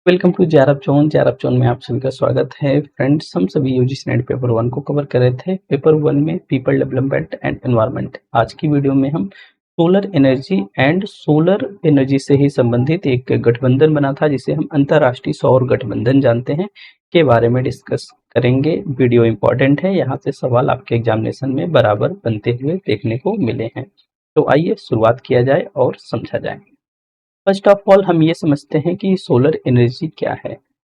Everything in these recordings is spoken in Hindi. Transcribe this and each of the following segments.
Welcome to J R F zone में आप सभी का स्वागत है। फ्रेंड्स, हम सभी यूजीसी नेट पेपर 1 को कवर कर रहे थे। पेपर 1 में पीपल डेवलपमेंट एंड एनवायरनमेंट। आज की वीडियो में हम solar energy and solar energy से ही संबंधित एक गठबंधन बना था, जिसे हम अंतर्राष्ट्रीय सौर गठबंधन जानते हैं, के बारे में डिस्कस करेंगे। वीडियो इंपॉर्टेंट है, यहाँ से सवाल आपके एग्जामिनेशन में बराबर बनते हुए देखने को मिले हैं। तो आइए शुरुआत किया जाए और समझा जाए। फर्स्ट ऑफ ऑल हम ये समझते हैं कि सोलर एनर्जी क्या है।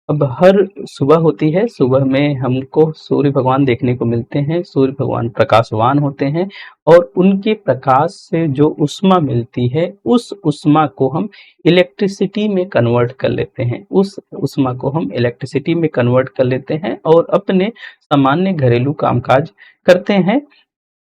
अब हर सुबह होती है, सुबह में हमको सूर्य भगवान देखने को मिलते हैं। सूर्य भगवान प्रकाशवान होते हैं और उनके प्रकाश से जो ऊष्मा मिलती है, उस ऊष्मा को हम इलेक्ट्रिसिटी में कन्वर्ट कर लेते हैं। उस ऊष्मा को हम इलेक्ट्रिसिटी में कन्वर्ट कर लेते हैं और अपने सामान्य घरेलू कामकाज करते हैं।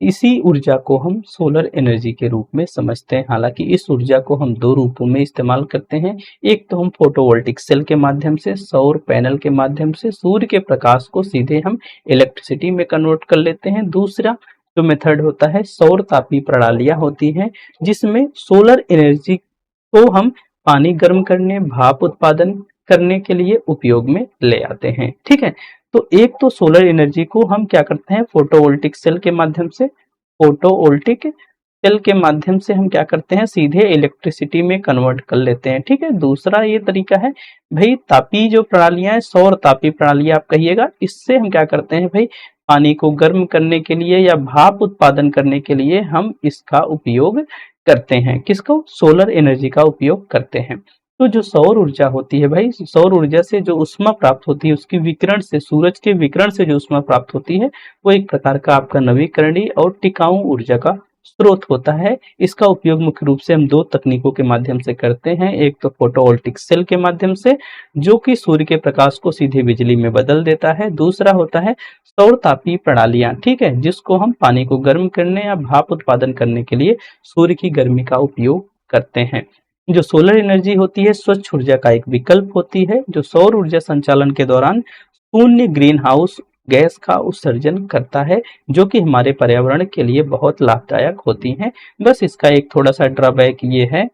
इसी ऊर्जा को हम सोलर एनर्जी के रूप में समझते हैं। हालांकि इस ऊर्जा को हम दो रूपों में इस्तेमाल करते हैं। एक तो हम फोटोवोल्टिक सेल के माध्यम से, सौर पैनल के माध्यम से सूर्य के प्रकाश को सीधे हम इलेक्ट्रिसिटी में कन्वर्ट कर लेते हैं। दूसरा जो मेथड होता है, सौर तापीय प्रणालियां होती हैं, जिसमें सोलर एनर्जी को हम पानी गर्म करने, भाप उत्पादन करने के लिए उपयोग में ले आते हैं। ठीक है, तो एक तो सोलर एनर्जी को हम क्या करते हैं, फोटोवोल्टिक सेल के माध्यम से, फोटोवोल्टिक सेल के माध्यम से हम क्या करते हैं, सीधे इलेक्ट्रिसिटी में कन्वर्ट कर लेते हैं। ठीक है, दूसरा ये तरीका है भाई, तापीय जो प्रणालियां हैं, सौर तापीय प्रणालियां आप कहिएगा, इससे हम क्या करते हैं भाई, पानी को गर्म करने के लिए या भाप उत्पादन करने के लिए हम इसका उपयोग करते हैं। किसको? सोलर एनर्जी का उपयोग करते हैं। तो जो सौर ऊर्जा होती है भाई, सौर ऊर्जा से जो ऊष्मा प्राप्त होती है, उसकी विकिरण से, सूरज के विकिरण से जो ऊष्मा प्राप्त होती है, वो एक प्रकार का आपका नवीकरणीय और टिकाऊ ऊर्जा का स्रोत होता है। इसका उपयोग मुख्य रूप से हम दो तकनीकों के माध्यम से करते हैं। एक तो फोटोवोल्टिक सेल के माध्यम से, जो कि सूर्य के प्रकाश को सीधे बिजली में बदल देता है। दूसरा होता है सौर तापीय प्रणालियां, ठीक है, जिसको हम पानी को गर्म करने या भाप उत्पादन करने के लिए सूर्य की गर्मी का उपयोग करते हैं। जो सोलर एनर्जी होती है, स्वच्छ ऊर्जा का एक विकल्प होती है, जो सौर ऊर्जा संचालन के दौरान शून्य ग्रीन हाउस गैस का उत्सर्जन करता है, जो कि हमारे पर्यावरण के लिए बहुत लाभदायक होती हैं। बस इसका एक थोड़ा सा ड्रॉबैक ये है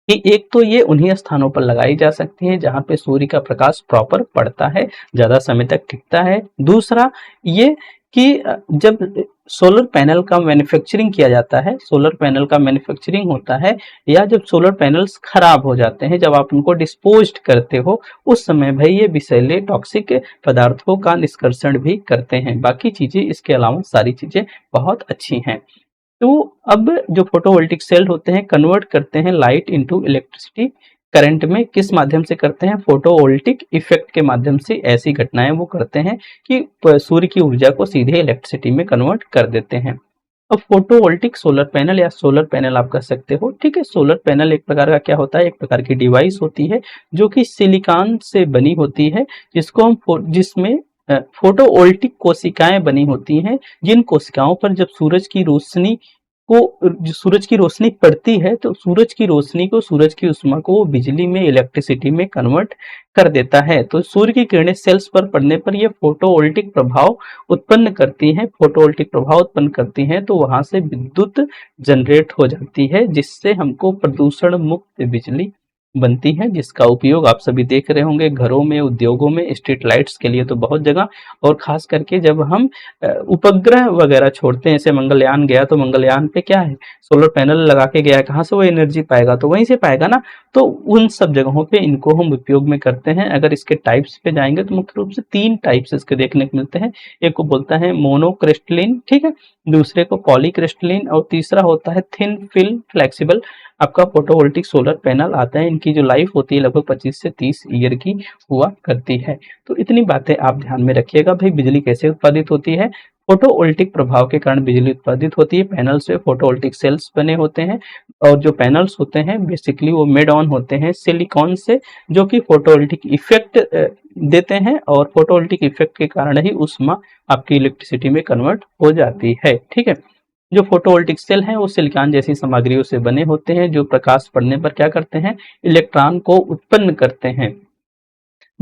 कि एक तो ये उन्हीं स्थानों पर लगाई जा सकती है जहां पे सूर्य का प्रकाश प्रॉपर पड़ता है, ज्यादा समय तक टिकता है। दूसरा ये कि जब सोलर पैनल का मैन्युफैक्चरिंग किया जाता है, सोलर पैनल का मैन्युफैक्चरिंग होता है, या जब सोलर पैनल्स खराब हो जाते हैं, जब आप उनको डिस्पोज्ड करते हो, उस समय भाई ये विषैले टॉक्सिक पदार्थों का निष्कर्षण भी करते हैं। बाकी चीजें इसके अलावा सारी चीजें बहुत अच्छी हैं। तो अब जो फोटोवोल्टिक सेल होते हैं, कन्वर्ट करते हैं लाइट इनटू इलेक्ट्रिसिटी करंट में। किस माध्यम से करते हैं? फोटोवोल्टिक इफेक्ट के माध्यम से ऐसी घटनाएं वो करते हैं कि सूर्य की ऊर्जा को सीधे इलेक्ट्रिसिटी में कन्वर्ट कर देते हैं। अब फोटोवोल्टिक सोलर पैनल या सोलर पैनल आप कह सकते हो। ठीक है, सोलर पैनल एक प्रकार का क्या होता है, एक प्रकार की डिवाइस होती है जो कि सिलिकॉन से बनी होती है, जिसको हम जिसमें फोटोवोल्टिक कोशिकाएं बनी होती हैं, जिन कोशिकाओं पर जब सूरज की रोशनी पड़ती है, तो सूरज की रोशनी को, सूरज की ऊष्मा को वो बिजली में, इलेक्ट्रिसिटी में कन्वर्ट कर देता है। तो सूर्य की किरणें सेल्स पर पड़ने पर ये फोटोवोल्टिक प्रभाव उत्पन्न करती हैं, फोटोवोल्टिक प्रभाव उत्पन्न करती हैं, तो वहां से विद्युत जनरेट हो जाती है, जिससे हमको प्रदूषण मुक्त बिजली बनती है, जिसका उपयोग आप सभी देख रहे होंगे घरों में, उद्योगों में, स्ट्रीट लाइट्स के लिए तो बहुत जगह, और खास करके जब हम उपग्रह वगैरह छोड़ते हैं, जैसे मंगलयान गया, तो मंगलयान पे क्या है, सोलर पैनल लगा के गया है, कहाँ से वो एनर्जी पाएगा, तो वहीं से पाएगा ना। तो उन सब जगहों पे इनको हम उपयोग में करते हैं। अगर इसके टाइप्स पे जाएंगे तो मुख्य रूप से 3 टाइप्स इसके देखने को मिलते हैं। एक को बोलता है मोनोक्रिस्टलिन, ठीक है, दूसरे को पॉलीक्रिस्टलिन, और तीसरा होता है थिन फिल्म फ्लेक्सिबल आपका फोटोवोल्टिक सोलर पैनल आता है। इनकी जो लाइफ होती है लगभग 25 से 30 ईयर की हुआ करती है। तो इतनी बातें आप ध्यान में रखिएगा। भाई बिजली कैसे उत्पादित होती है? फोटोवोल्टिक प्रभाव के कारण बिजली उत्पादित होती है। पैनल्स पे फोटोवोल्टिक सेल्स बने होते हैं, और जो पैनल्स होते हैं बेसिकली वो मेड ऑन होते हैं सिलिकॉन से, जो कि फोटोवोल्टिक इफेक्ट देते हैं, और फोटोवोल्टिक इफेक्ट के कारण ही ऊष्मा आपकी इलेक्ट्रिसिटी में कन्वर्ट हो जाती है। ठीक है, जो फोटोवोल्टिक सेल हैं वो सिलिकॉन जैसी सामग्रियों से बने होते हैं, जो प्रकाश पड़ने पर क्या करते हैं, इलेक्ट्रॉन को उत्पन्न करते हैं।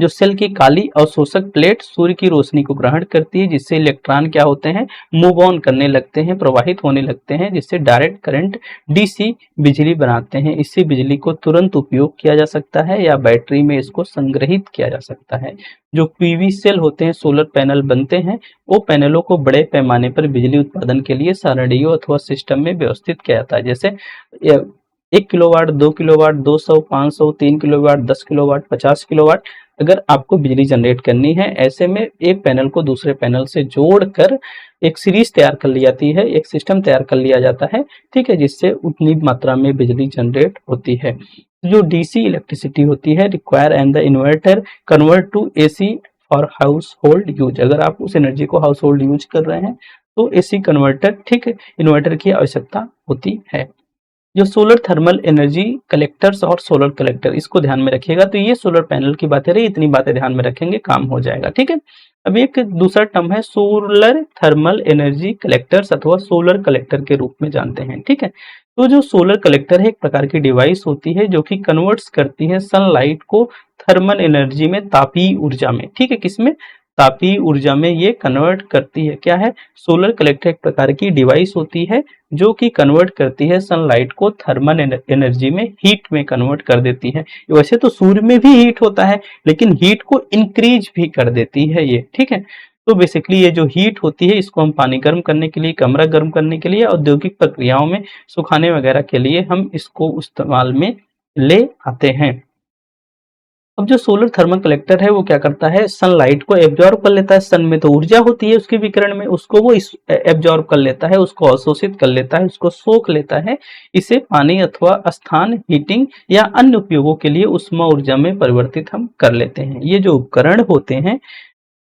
जो सेल की काली अवशोषक प्लेट सूर्य की रोशनी को ग्रहण करती है, जिससे इलेक्ट्रॉन क्या होते हैं, मूव ऑन करने लगते हैं, प्रवाहित होने लगते हैं, जिससे डायरेक्ट करंट डीसी बिजली बनाते हैं। इससे बिजली को तुरंत उपयोग किया जा सकता है या बैटरी में इसको संग्रहित किया जा सकता है। जो पीवी सेल होते हैं, सोलर पैनल बनते हैं, वो पैनलों को बड़े पैमाने पर बिजली उत्पादन के लिए सारणियों अथवा सिस्टम में व्यवस्थित किया जाता है। जैसे 1 kilowatt, 2 kilowatt, 200, 500, 3 kilowatt, 10 kilowatt, 50 kilowatt. अगर आपको बिजली जनरेट करनी है, ऐसे में एक पैनल को दूसरे पैनल से जोड़कर एक सीरीज तैयार कर ली जाती है, एक सिस्टम तैयार कर लिया जाता है, ठीक है, जिससे उतनी मात्रा में बिजली जनरेट होती है। जो डीसी इलेक्ट्रिसिटी होती है, require and the inverter convert to AC for household use. अगर आप उस एनर्जी को हाउस होल्ड यूज कर रहे हैं तो एसी कन्वर्टर, ठीक, इन्वर्टर की आवश्यकता होती है। जो सोलर थर्मल एनर्जी कलेक्टर्स और सोलर कलेक्टर, इसको ध्यान में रखिएगा। तो ये सोलर पैनल की बातें रही, इतनी बातें ध्यान में रखेंगे, काम हो जाएगा, ठीक है। अब एक दूसरा टर्म है सोलर थर्मल एनर्जी कलेक्टर्स अथवा सोलर कलेक्टर के रूप में जानते हैं, ठीक है। तो जो सोलर कलेक्टर है, एक प्रकार की डिवाइस होती है जो कि कन्वर्ट्स करती है सनलाइट को थर्मल एनर्जी में, तापीय ऊर्जा में, ठीक है, किसमें, तापीय ऊर्जा में ये कन्वर्ट करती है। क्या है, सोलर कलेक्टर एक प्रकार की डिवाइस होती है जो कि कन्वर्ट करती है सनलाइट को थर्मल एनर्जी में, हीट में कन्वर्ट कर देती है। वैसे तो सूर्य में भी हीट होता है, लेकिन हीट को इंक्रीज भी कर देती है ये, ठीक है। तो बेसिकली ये जो हीट होती है, इसको हम पानी गर्म करने के लिए, कमरा गर्म करने के लिए, औद्योगिक प्रक्रियाओं में सुखाने वगैरह के लिए हम इसको इस्तेमाल में ले आते हैं। अब जो सोलर थर्मल कलेक्टर है वो क्या करता है, सनलाइट को एब्जॉर्ब कर लेता है। सन में तो ऊर्जा होती है उसके विकिरण में, उसको वो एब्जॉर्ब कर लेता है, उसको अवशोषित कर लेता है, उसको सोख लेता है। इसे पानी अथवा स्थान हीटिंग या अन्य उपयोगों के लिए उष्मा ऊर्जा में परिवर्तित हम कर लेते हैं। ये जो उपकरण होते हैं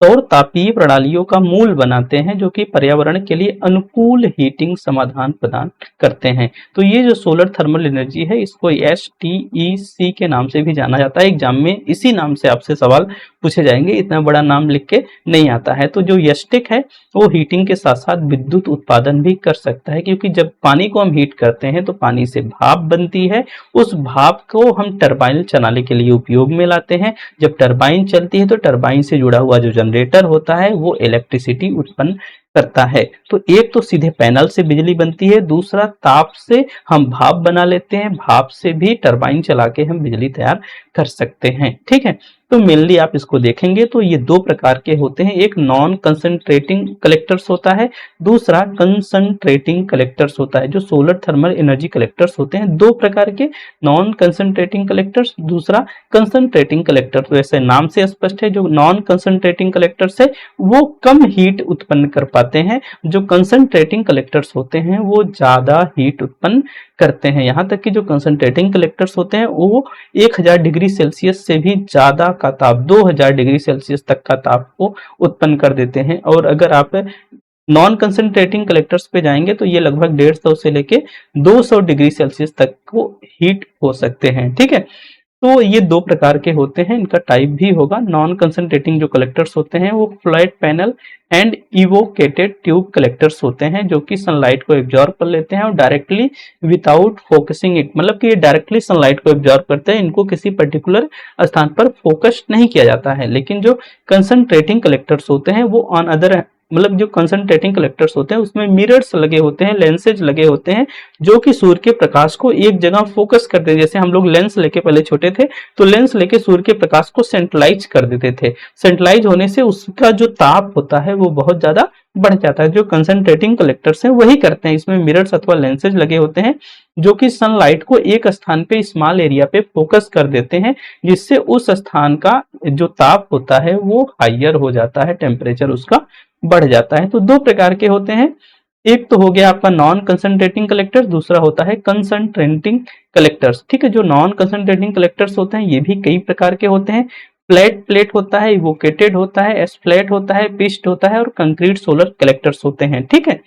सौर तापीय प्रणालियों का मूल बनाते हैं, जो कि पर्यावरण के लिए अनुकूल हीटिंग समाधान प्रदान करते हैं। तो ये जो सोलर थर्मल एनर्जी है, इसको STEC के नाम से भी जाना जाता है। एग्जाम में इसी नाम से आपसे सवाल पूछे जाएंगे, इतना बड़ा नाम लिख के नहीं आता है। तो जो यस्टिक है वो हीटिंग के साथ साथ विद्युत उत्पादन भी कर सकता है, क्योंकि जब पानी को हम हीट करते हैं तो पानी से भाप बनती है। उस भाप को हम टरबाइन चलाने के लिए उपयोग में लाते हैं। जब टरबाइन चलती है तो टरबाइन से जुड़ा हुआ जो जनरेटर होता है वो इलेक्ट्रिसिटी उत्पन्न करता है। तो एक तो सीधे पैनल से बिजली बनती है, दूसरा ताप से हम भाप बना लेते हैं, भाप से भी टरबाइन चला के हम बिजली तैयार कर सकते हैं, ठीक है। तो मेनली आप इसको देखेंगे तो ये दो प्रकार के होते हैं, एक नॉन कंसंट्रेटिंग कलेक्टर्स होता है, दूसरा कंसंट्रेटिंग कलेक्टर्स होता है। जो सोलर थर्मल एनर्जी कलेक्टर्स होते हैं दो प्रकार के, नॉन कंसंट्रेटिंग कलेक्टर्स, दूसरा कंसंट्रेटिंग कलेक्टर्स। तो ऐसे नाम से स्पष्ट है, जो नॉन कंसंट्रेटिंग कलेक्टर्स है वो कम हीट उत्पन्न कर पाते हैं, जो कंसंट्रेटिंग कलेक्टर्स होते हैं वो ज्यादा हीट उत्पन्न करते हैं। यहाँ तक कि जो कंसंट्रेटिंग कलेक्टर्स होते हैं वो 1000 डिग्री सेल्सियस से भी ज्यादा का ताप, 2000 डिग्री सेल्सियस तक का ताप को उत्पन्न कर देते हैं। और अगर आप नॉन कंसंट्रेटिंग कलेक्टर्स पे जाएंगे तो ये लगभग 150 से लेके 200 डिग्री सेल्सियस तक को हीट हो सकते हैं, ठीक है। तो ये दो प्रकार के होते हैं, इनका टाइप भी होगा। नॉन कंसंट्रेटिंग जो कलेक्टर्स होते हैं वो flat panel and evacuated tube collectors होते हैं, जो कि सनलाइट को एब्जॉर्ब कर लेते हैं और डायरेक्टली विदाउट फोकसिंग इट, मतलब कि ये डायरेक्टली सनलाइट को एब्जॉर्ब करते हैं, इनको किसी पर्टिकुलर स्थान पर फोकस नहीं किया जाता है। लेकिन जो कंसंट्रेटिंग कलेक्टर्स होते हैं वो ऑन अदर, मतलब जो कंसंट्रेटिंग कलेक्टर्स होते हैं उसमें मिरर्स लगे होते हैं, लेंसेज लगे होते हैं, जो कि सूर्य के प्रकाश को एक जगह फोकस करते हैं। जैसे हम लोग लेंस लेके पहले छोटे थे तो लेंस लेके सूर्य के प्रकाश को सेंट्रलाइज कर देते थे। सेंट्रलाइज होने से उसका जो ताप होता है वो बहुत ज्यादा बढ़ जाता है। जो कंसंट्रेटिंग कलेक्टर्स हैं वही करते हैं, इसमें मिरर्स अथवा लेंसेज लगे होते हैं जो कि सनलाइट को एक स्थान पे, स्मॉल एरिया पे फोकस कर देते हैं, जिससे उस स्थान का जो ताप होता है वो हाइयर हो जाता है, टेम्परेचर उसका बढ़ जाता है। तो दो प्रकार के होते हैं, एक तो हो गया आपका नॉन कंसंट्रेटिंग कलेक्टर, दूसरा होता है कंसंट्रेटिंग कलेक्टर्स, ठीक है। जो नॉन कंसंट्रेटिंग कलेक्टर्स होते हैं ये भी कई प्रकार के होते हैं। फ्लैट प्लेट होता है, इवोकेटेड होता है, एस फ्लैट होता है, पिस्ट होता है और कंक्रीट सोलर कलेक्टर्स होते हैं, ठीक है।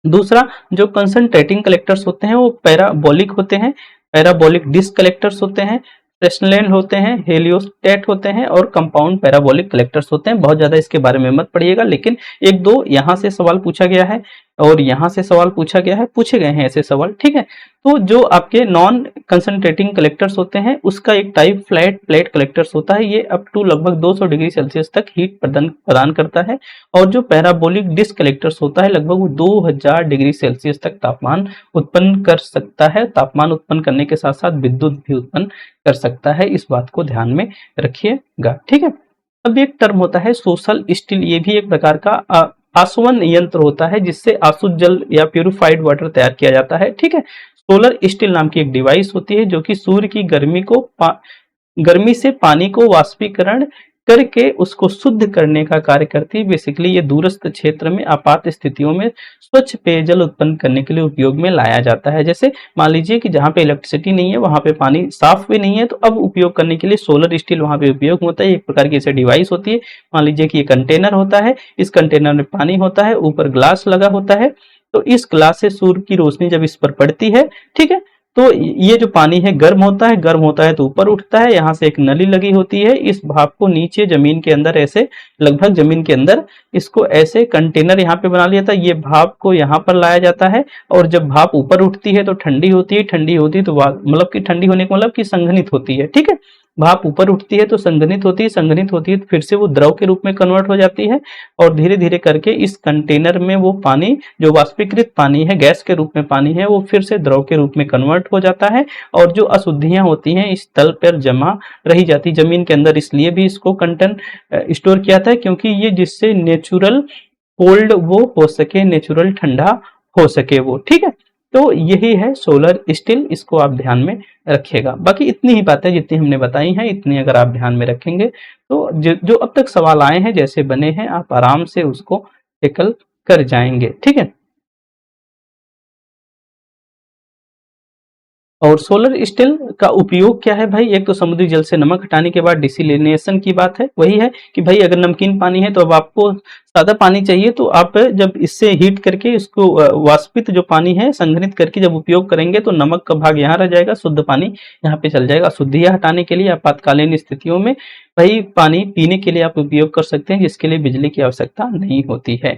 दूसरा जो कंसंट्रेटिंग कलेक्टर्स होते हैं वो पैराबोलिक होते हैं, पैराबोलिक डिस्क कलेक्टर्स होते हैं, फ्रेस्नेल होते हैं, हेलियोस्टेट होते हैं और कंपाउंड पैराबोलिक कलेक्टर्स होते हैं। बहुत ज्यादा इसके बारे में मत पढ़िएगा, लेकिन एक दो यहाँ से सवाल पूछा गया है। और यहाँ से सवाल पूछा गया है, पूछे गए हैं ऐसे सवाल, ठीक है। तो जो आपके नॉन कंसंट्रेटिंग कलेक्टर्स होते हैं उसका एक टाइप फ्लैट प्लेट कलेक्टर्स होता है, ये अप टू लगभग 200 डिग्री सेल्सियस तक हीट प्रदान करता है। और जो पैराबोलिक डिस्क कलेक्टर्स होता है लगभग वो 2000 डिग्री सेल्सियस तक तापमान उत्पन्न कर सकता है। तापमान उत्पन्न करने के साथ साथ विद्युत भी उत्पन्न कर सकता है, इस बात को ध्यान में रखिएगा, ठीक है। अब एक टर्म होता है सोशल स्टील, ये भी एक प्रकार का आसवन यंत्र होता है जिससे आसुत जल या प्यूरिफाइड वाटर तैयार किया जाता है, ठीक है। सोलर स्टील नाम की एक डिवाइस होती है जो कि सूर्य की गर्मी से पानी को वाष्पीकरण करके उसको शुद्ध करने का कार्य करती है। बेसिकली ये दूरस्थ क्षेत्र में आपात स्थितियों में स्वच्छ पेयजल उत्पन्न करने के लिए उपयोग में लाया जाता है। जैसे मान लीजिए कि जहाँ पे इलेक्ट्रिसिटी नहीं है, वहां पे पानी साफ भी नहीं है, तो अब उपयोग करने के लिए सोलर स्टील वहां पे उपयोग होता है। एक प्रकार की ऐसी डिवाइस होती है। मान लीजिए कि ये कंटेनर होता है, इस कंटेनर में पानी होता है, ऊपर ग्लास लगा होता है, तो इस ग्लास से सूर्य की रोशनी जब इस पर पड़ती है, ठीक है, तो ये जो पानी है गर्म होता है तो ऊपर उठता है, यहाँ से एक नली लगी होती है, इस भाप को नीचे जमीन के अंदर ऐसे लगभग जमीन के अंदर इसको ऐसे कंटेनर यहाँ पे बना लिया था, ये भाप को यहाँ पर लाया जाता है। और जब भाप ऊपर उठती है तो ठंडी होती है तो मतलब कि ठंडी होने का मतलब कि संघनित होती है, ठीक है। भाप ऊपर उठती है तो संघनित होती है तो फिर से वो द्रव के रूप में कन्वर्ट हो जाती है और धीरे धीरे करके इस कंटेनर में वो पानी जो वाष्पीकृत पानी है, गैस के रूप में पानी है, वो फिर से द्रव के रूप में कन्वर्ट हो जाता है। और जो अशुद्धियां होती हैं इस तल पर जमा रही जाती जमीन के अंदर, इसलिए भी इसको कंटेंट स्टोर किया था क्योंकि ये जिससे नेचुरल कोल्ड वो हो सके, नेचुरल ठंडा हो सके वो, ठीक है। तो यही है सोलर स्टील, इसको आप ध्यान में रखिएगा। बाकी इतनी ही बातें जितनी हमने बताई हैं, इतनी अगर आप ध्यान में रखेंगे तो जो अब तक सवाल आए हैं जैसे बने हैं आप आराम से उसको टेकल कर जाएंगे, ठीक है। और सोलर स्टील का उपयोग क्या है भाई, एक तो समुद्री जल से नमक हटाने के बाद डिसिलिनेशन की बात है, वही है कि भाई अगर नमकीन पानी है तो अब आपको सादा पानी चाहिए, तो आप जब इससे हीट करके इसको वाष्पित जो पानी है संघनित करके जब उपयोग करेंगे तो नमक का भाग यहाँ रह जाएगा, शुद्ध पानी यहाँ पे चल जाएगा। अशुद्धियां हटाने के लिए आपातकालीन स्थितियों में भाई पानी पीने के लिए आप उपयोग कर सकते हैं, जिसके लिए बिजली की आवश्यकता नहीं होती है।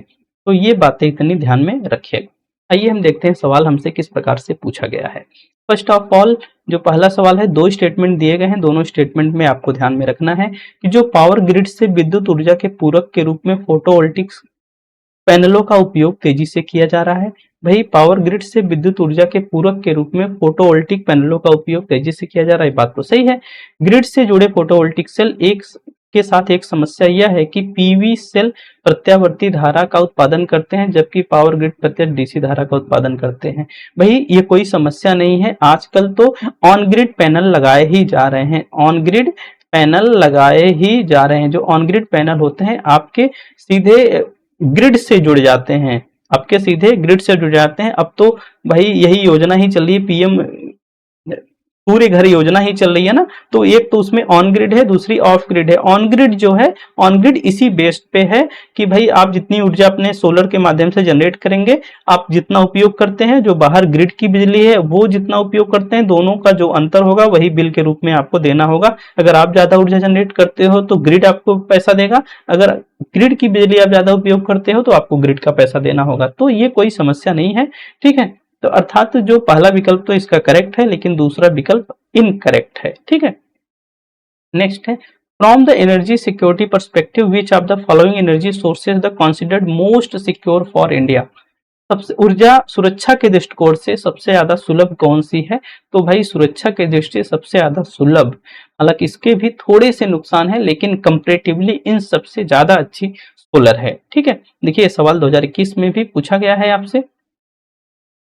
तो ये बातें इतनी ध्यान में रखिएगा। आइए हम देखते हैं सवाल हमसे किस प्रकार से पूछा गया है। फर्स्ट ऑफ ऑल जो पहला सवाल है, दो स्टेटमेंट दिए गए हैं, दोनों स्टेटमेंट में आपको ध्यान में रखना है कि जो पावर ग्रिड से विद्युत ऊर्जा के पूरक के रूप में फोटोवोल्टिक पैनलों का उपयोग तेजी से किया जा रहा है। भाई पावर ग्रिड से विद्युत ऊर्जा के पूरक के रूप में फोटोवोल्टिक पैनलों का उपयोग तेजी से किया जा रहा है, बात तो सही है। ग्रिड से जुड़े फोटोवोल्टिक सेल एक के साथ एक समस्या यह है कि पीवी सेल प्रत्यावर्ती धारा का उत्पादन करते हैं जबकि पावर ग्रिड प्रत्यक्ष डीसी धारा का उत्पादन करते हैं। भाई ये कोई समस्या नहीं है, आजकल तो ऑन ग्रिड पैनल लगाए ही जा रहे हैं, ऑन ग्रिड पैनल लगाए ही जा रहे हैं। जो ऑन ग्रिड पैनल होते हैं आपके सीधे ग्रिड से जुड़ जाते हैं, आपके सीधे ग्रिड से जुड़ जाते हैं। अब तो भाई यही योजना ही चल रही है, पीएम पूरे घर योजना ही चल रही है ना, तो एक तो उसमें ऑन ग्रिड है, दूसरी ऑफ ग्रिड है। ऑन ग्रिड जो है, ऑन ग्रिड इसी बेस्ड पे है कि भाई आप जितनी ऊर्जा अपने सोलर के माध्यम से जनरेट करेंगे, आप जितना उपयोग करते हैं, जो बाहर ग्रिड की बिजली है वो जितना उपयोग करते हैं, दोनों का जो अंतर होगा वही बिल के रूप में आपको देना होगा। अगर आप ज्यादा ऊर्जा जनरेट करते हो तो ग्रिड आपको पैसा देगा, अगर ग्रिड की बिजली आप ज्यादा उपयोग करते हो तो आपको ग्रिड का पैसा देना होगा। तो ये कोई समस्या नहीं है, ठीक है। तो अर्थात जो पहला विकल्प तो इसका करेक्ट है, लेकिन दूसरा विकल्प इनकरेक्ट है, ठीक है। नेक्स्ट है, from the energy security perspective which of the following energy sources the considered most secure for India. सबसे ऊर्जा सुरक्षा के दृष्टिकोण से सबसे ज्यादा सुलभ कौन सी है, तो भाई सुरक्षा के दृष्टि सबसे ज्यादा सुलभ, हालांकि इसके भी थोड़े से नुकसान है लेकिन कंपैरेटिवली इन सबसे ज्यादा अच्छी सोलर है, ठीक है। देखिए सवाल 2021 में भी पूछा गया है आपसे।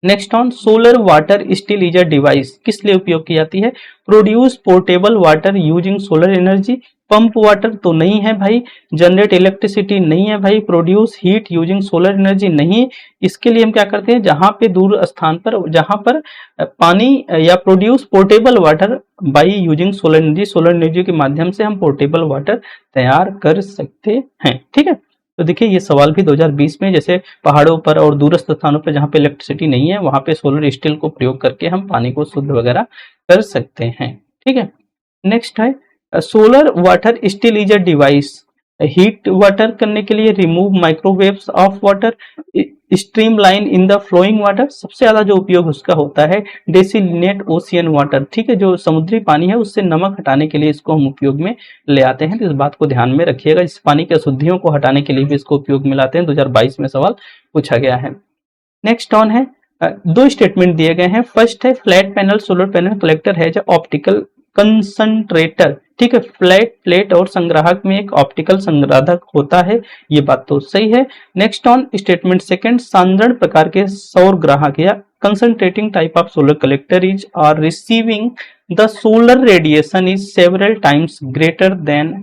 Next on solar water steel is a device, किस लिए उपयोग की जाती है, produce portable water using solar energy, pump water तो नहीं है भाई, जनरेट इलेक्ट्रिसिटी नहीं है भाई, produce heat using solar energy नहीं। इसके लिए हम क्या करते हैं, जहां पे दूर स्थान पर जहां पर पानी या produce portable water by using solar energy के माध्यम से हम पोर्टेबल वाटर तैयार कर सकते हैं, ठीक है। तो देखिए ये सवाल भी 2020 में, जैसे पहाड़ों पर और दूरस्थ स्थानों पर जहाँ पे इलेक्ट्रिसिटी नहीं है वहां पे सोलर स्टील को प्रयोग करके हम पानी को शुद्ध वगैरह कर सकते हैं, ठीक है। नेक्स्ट है, solar water steel is a device heat water करने के लिए, remove microwaves of water, streamline in the flowing water, सबसे ज्यादा जो उपयोग उसका होता है डेसिलिनेट ओशियन वाटर, ठीक है, जो समुद्री पानी है उससे नमक हटाने के लिए इसको हम उपयोग में ले आते हैं, तो इस बात को ध्यान में रखिएगा। इस पानी की अशुद्धियों को हटाने के लिए भी इसको उपयोग में लाते हैं, 2022 में सवाल पूछा गया है। नेक्स्ट ऑन है, दो स्टेटमेंट दिए गए हैं। फर्स्ट है flat panel solar panel collector है जो ऑप्टिकल कंसंट्रेटर, ठीक है, फ्लैट प्लेट और संग्राहक में एक ऑप्टिकल संग्राहक होता है, ये बात तो सही है। नेक्स्ट ऑन स्टेटमेंट सेकंड, साधारण प्रकार के सौर ग्राहक या concentrating type of solar collector is are receiving the solar radiation is several times greater than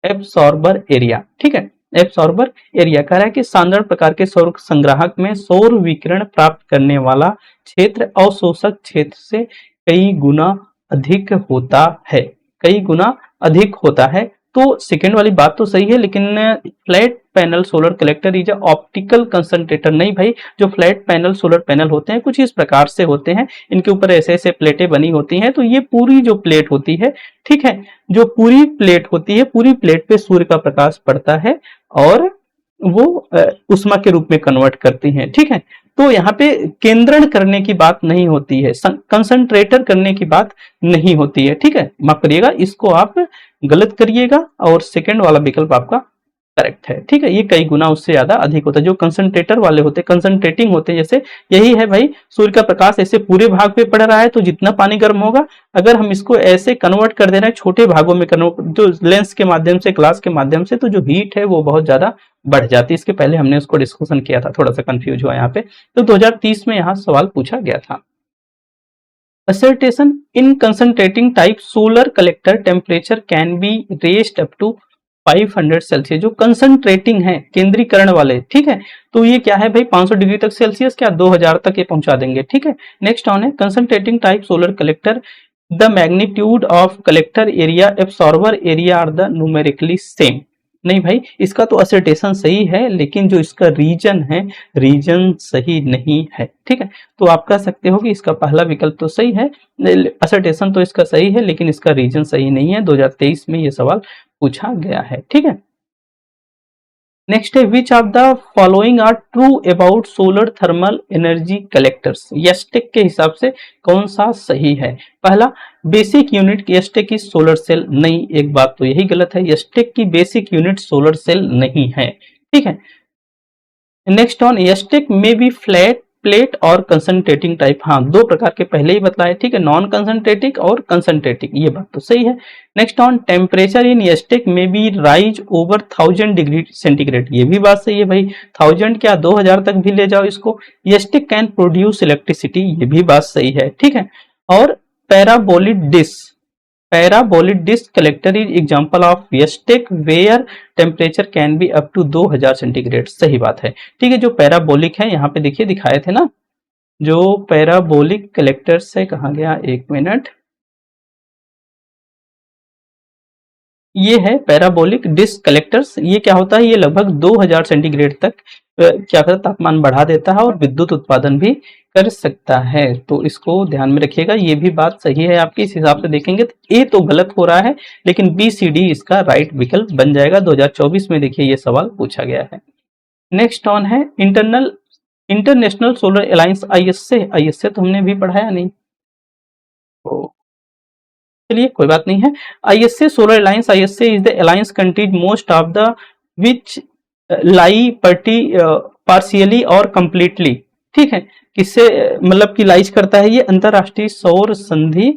absorber area, ठीक है, एब्सॉर्बर एरिया कह रहा है कि साधारण प्रकार के सौर संग्राहक में सौर विकिरण प्राप्त करने वाला क्षेत्र अवशोषक क्षेत्र से कई गुना अधिक होता है, कई गुना अधिक होता है। तो सेकेंड वाली बात तो सही है, लेकिन flat panel solar collector is optical concentrator नहीं भाई, जो फ्लैट पैनल सोलर पैनल होते हैं कुछ इस प्रकार से होते हैं, इनके ऊपर ऐसे ऐसे प्लेटें बनी होती हैं, तो ये पूरी जो प्लेट होती है, ठीक है, जो पूरी प्लेट होती है, पूरी प्लेट पे सूर्य का प्रकाश पड़ता है और वो उष्मा के रूप में कन्वर्ट करती हैं, ठीक है। तो यहाँ पे केंद्रण करने की बात नहीं होती है, कंसंट्रेटर करने की बात नहीं होती है, ठीक है, माफ करिएगा, इसको आप गलत करिएगा और सेकंड वाला विकल्प आपका करेक्ट है, ठीक है। ये कई गुना उससे ज्यादा अधिक होता है, जो कंसंट्रेटर वाले होते हैं, कंसंट्रेटिंग होते हैं, जैसे यही है भाई, सूर्य का प्रकाश ऐसे पूरे भाग पे पड़ रहा है तो जितना पानी गर्म होगा, अगर हम इसको ऐसे कन्वर्ट कर दे रहे हैं छोटे भागों में, जो लेंस के माध्यम से, ग्लास के माध्यम से, तो जो हीट है वो बहुत ज्यादा बढ़ जाती है। इसके पहले हमने उसको डिस्कशन किया था, थोड़ा सा कंफ्यूज हुआ यहाँ पे। तो 2030 में यहाँ सवाल पूछा गया था। Assertion in concentrating type solar collector temperature can be raised up to 500 Celsius, जो कंसंट्रेटिंग है, केंद्रीकरण वाले, ठीक है, तो ये क्या है भाई 500 डिग्री तक सेल्सियस, क्या 2000 तक ये पहुंचा देंगे, ठीक है। नेक्स्ट ऑन है concentrating type solar collector, the magnitude of collector area absorber area are the numerically same, नहीं भाई, इसका तो असर्टेशन सही है, लेकिन जो इसका रीजन है, रीजन सही नहीं है, ठीक है। तो आप कह सकते हो कि इसका पहला विकल्प तो सही है, असर्टेशन तो इसका सही है, लेकिन इसका रीजन सही नहीं है। 2023 में ये सवाल पूछा गया है, ठीक है। नेक्स्ट है which of the following are true about solar thermal energy collectors, STEC के हिसाब से कौन सा सही है। पहला, basic unit STEC is solar cell, नहीं, एक बात तो यही गलत है, यस्टेक की बेसिक यूनिट सोलर सेल नहीं है, ठीक है। नेक्स्ट ऑन यस्टेक में बी फ्लैट प्लेट और कंसंट्रेटिंग टाइप, हाँ, दो प्रकार के पहले ही बताए, ठीक है, नॉन कंसंट्रेटिंग और कंसंट्रेटिंग, ये बात तो सही है। नेक्स्ट ऑन टेम्परेचर इन यस्टेक में be rise over 1000 degree centigrade, ये भी बात सही है भाई, 1000 क्या 2000 तक भी ले जाओ इसको। यस्टेक कैन प्रोड्यूस इलेक्ट्रिसिटी, ये भी बात सही है, ठीक है। और parabolic dish collector is example of STEC where temperature can be up to 2000 centigrade, सही बात है, ठीक है। जो पैराबोलिक है यहाँ पे देखिए दिखाए थे ना, जो पैराबोलिक कलेक्टर्स है, कहाँ गया, एक मिनट, ये है पैराबोलिक डिस्क कलेक्टर्स। ये क्या होता है, ये लगभग 2000 सेंटीग्रेड तक क्या करता, तापमान बढ़ा देता है और विद्युत उत्पादन भी कर सकता है, तो इसको ध्यान में रखिएगा। ये भी बात सही है आपकी, इस हिसाब से देखेंगे तो ए तो गलत हो रहा है, लेकिन बी सी डी इसका राइट विकल्प बन जाएगा। 2024 में देखिए ये सवाल पूछा गया है। नेक्स्ट ऑन है इंटरनेशनल सोलर अलायंस, आईएसए तो हमने भी पढ़ाया नहीं, चलिए कोई बात नहीं है। ISA solar alliance, ISA is the alliance countries most of the which lie partially और कंप्लीटली, ठीक है, किससे मतलब कि लाइज करता है, ये अंतरराष्ट्रीय सौर संधि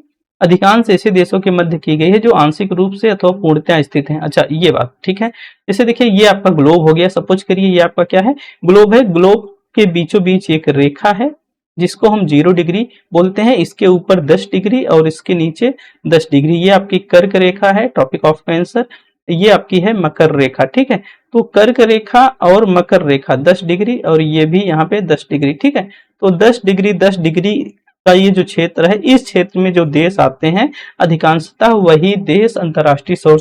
अधिकांश ऐसे देशों के मध्य की गई है जो आंशिक रूप से अथवा पूर्णतः स्थित हैं। अच्छा, ये बात ठीक है। जैसे देखिए ये आपका ग्लोब हो गया, सपोज करिए ये आपका क्या है, ग्लोब है, ग्लोब के बीचों बीच एक रेखा है जिसको हम 0 डिग्री बोलते हैं, इसके ऊपर 10 डिग्री और इसके नीचे 10 डिग्री, ये आपकी कर्क रेखा है, ट्रॉपिक ऑफ कैंसर, ये आपकी है मकर रेखा, ठीक है। तो कर्क रेखा और मकर रेखा 10 डिग्री और ये भी यहाँ पे 10 डिग्री, ठीक है। तो 10 डिग्री का ये जो क्षेत्र है, इस क्षेत्र में जो देश आते हैं अधिकांशतः वही देश अंतरराष्ट्रीय सौर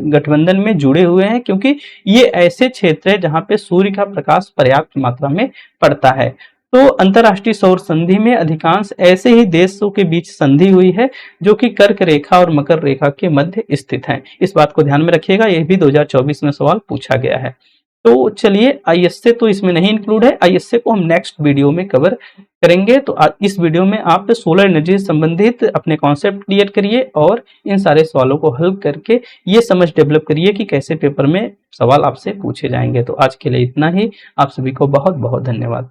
गठबंधन में जुड़े हुए हैं, क्योंकि ये ऐसे क्षेत्र है जहाँ पे सूर्य का प्रकाश पर्याप्त मात्रा में पड़ता है। तो अंतरराष्ट्रीय सौर संधि में अधिकांश ऐसे ही देशों के बीच संधि हुई है जो कि कर्क रेखा और मकर रेखा के मध्य स्थित हैं। इस बात को ध्यान में रखिएगा, यह भी 2024 में सवाल पूछा गया है। तो चलिए आईएसए तो इसमें नहीं इंक्लूड है, आईएसए को हम नेक्स्ट वीडियो में कवर करेंगे। तो इस वीडियो में आप सोलर एनर्जी से संबंधित अपने कॉन्सेप्ट क्लियर करिए और इन सारे सवालों को हल करके ये समझ डेवलप करिए कि कैसे पेपर में सवाल आपसे पूछे जाएंगे। तो आज के लिए इतना ही। आप सभी को बहुत बहुत धन्यवाद।